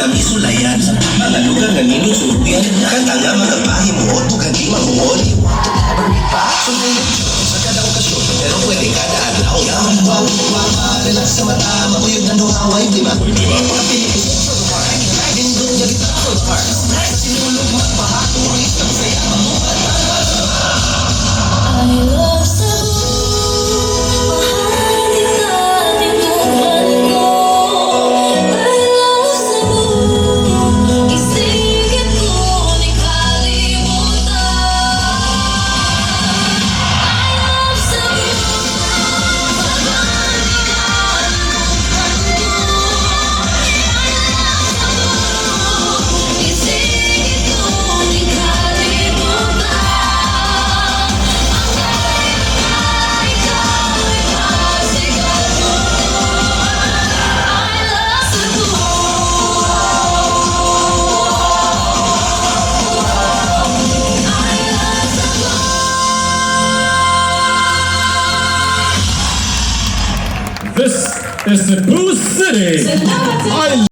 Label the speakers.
Speaker 1: kami sulayan. Mga lugar nga ninyo suluyan. Kanta nga magkapahimuot ug hindi mamuol. Sunod sa kada okasyon, pero pwede kada adlaw. Relax sa mata, makuyog na haway, di ba? Kapili ko sa lugar, lindot niya kita sa lugar. Sinulog magpahaturist, ang saya mamuhat.
Speaker 2: I love Cebu, mahal kita, tingnan ko. I love Cebu, isingit ko, di kalimutan. I love Cebu, mahal kita, tingnan ko. I love Cebu, isingit ko, di kalimutan.
Speaker 3: This is Cebu City.
Speaker 2: Salamat.
Speaker 3: I